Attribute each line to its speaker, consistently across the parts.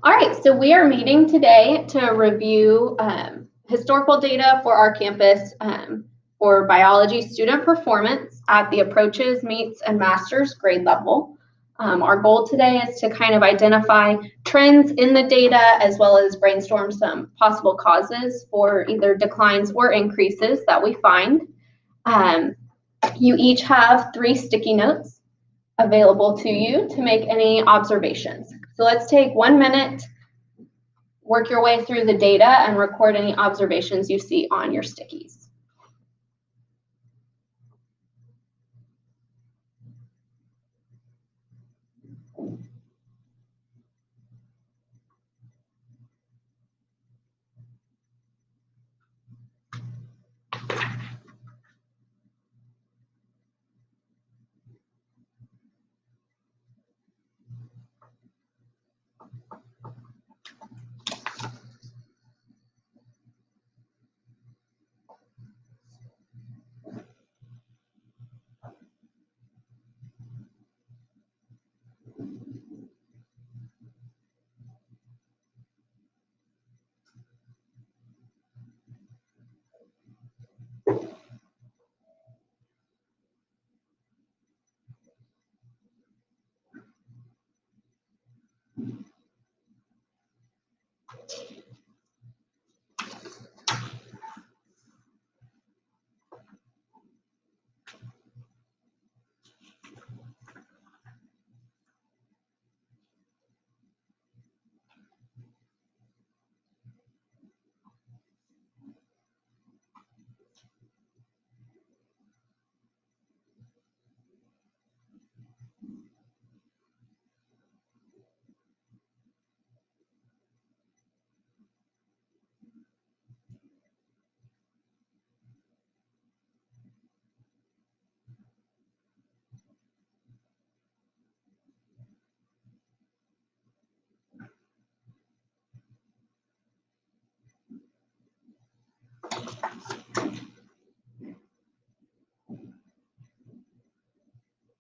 Speaker 1: All right, so we are meeting today to review historical data for our campus for biology student performance at the approaches, meets, and master's grade level. Our goal today is to kind of identify trends in the data as well as brainstorm some possible causes for either declines or increases that we find. You each have 3 sticky notes available to you to make any observations. So let's take 1 minute, work your way through the data, and record any observations you see on your stickies.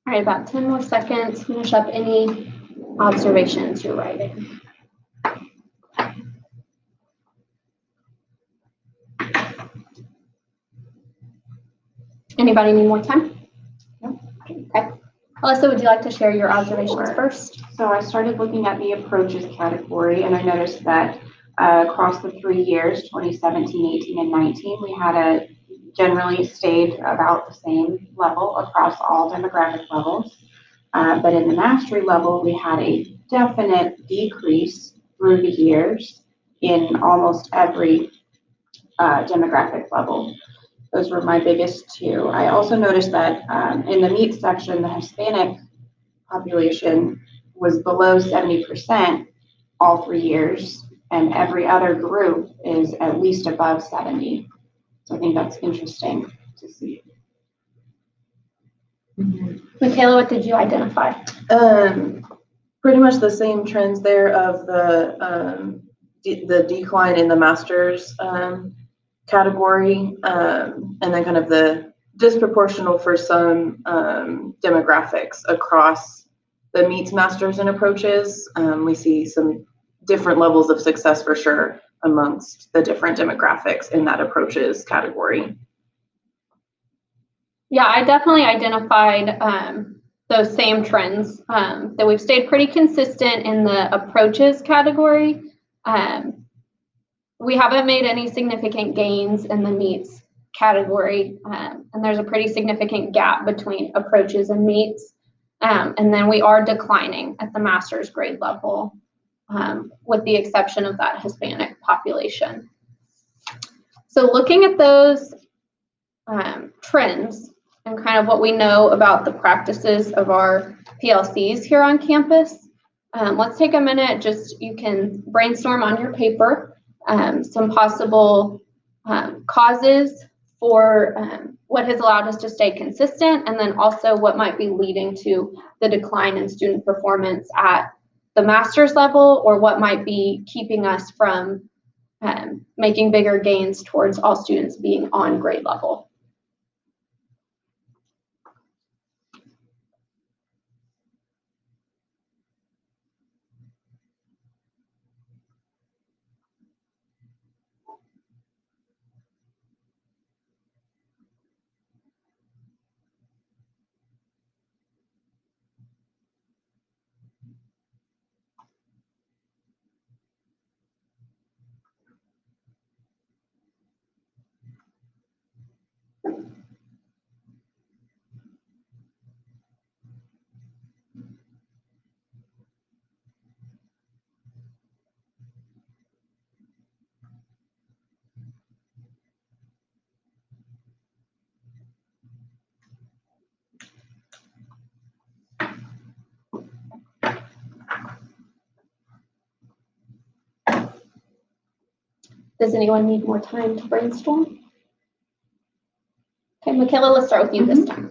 Speaker 1: All right, about 10 more seconds. Finish up any observations you're writing. Anybody need more time? No? Okay. Alyssa, would you like to share your observations first?
Speaker 2: So I started looking at the approaches category, and I noticed that across the 3 years, 2017, 18, and 19, we had generally stayed about the same level across all demographic levels. But in the mastery level, we had a definite decrease through the years in almost every demographic level. Those were my biggest 2. I also noticed that in the meat section, the Hispanic population was below 70% all 3 years, and every other group is at least above 70. So I think that's interesting to see.
Speaker 1: Michaela, what did you identify?
Speaker 3: Pretty much the same trends there of the decline in the master's category, and then kind of the disproportional for some demographics across the meets, masters, and approaches. We see some different levels of success for sure amongst the different demographics in that approaches category.
Speaker 1: Yeah, I definitely identified those same trends, that we've stayed pretty consistent in the approaches category. We haven't made any significant gains in the meets category, and there's a pretty significant gap between approaches and meets. And then we are declining at the master's grade level, with the exception of that Hispanic population. So looking at those trends and kind of what we know about the practices of our PLCs here on campus, let's take a minute, just you can brainstorm on your paper some possible causes for what has allowed us to stay consistent, and then also what might be leading to the decline in student performance at the master's level, or what might be keeping us from making bigger gains towards all students being on grade level. Does anyone need more time to brainstorm? Okay, Michaela, let's start with you this time.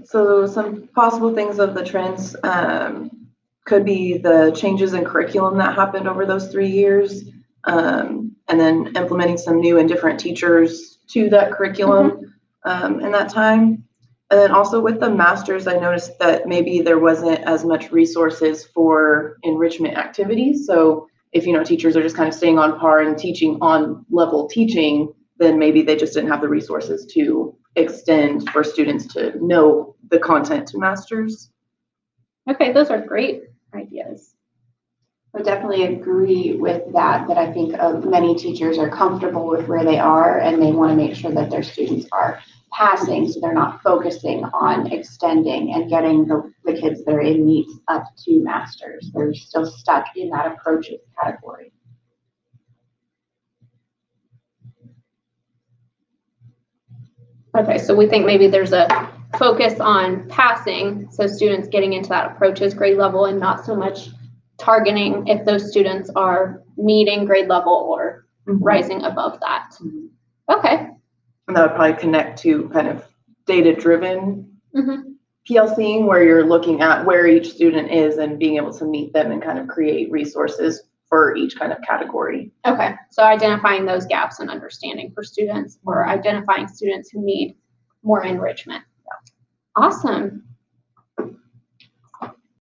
Speaker 3: So some possible things of the trends could be the changes in curriculum that happened over those 3 years, and then implementing some new and different teachers to that curriculum in that time. And then also with the masters, I noticed that maybe there wasn't as much resources for enrichment activities. So if, teachers are just kind of staying on par and teaching on level teaching, then maybe they just didn't have the resources to extend for students to know the content to masters.
Speaker 1: Okay, those are great ideas.
Speaker 2: I definitely agree with that I think many teachers are comfortable with where they are and they want to make sure that their students are passing, so they're not focusing on extending and getting the kids that are in meets up to masters. They're still stuck in that approaches category.
Speaker 1: Okay, so we think maybe there's a focus on passing, so students getting into that approaches grade level and not so much targeting if those students are meeting grade level or rising above that. Okay.
Speaker 3: And that would probably connect to kind of data-driven PLCing, where you're looking at where each student is and being able to meet them and kind of create resources for each kind of category.
Speaker 1: Okay, so identifying those gaps and understanding for students, or identifying students who need more enrichment. Awesome.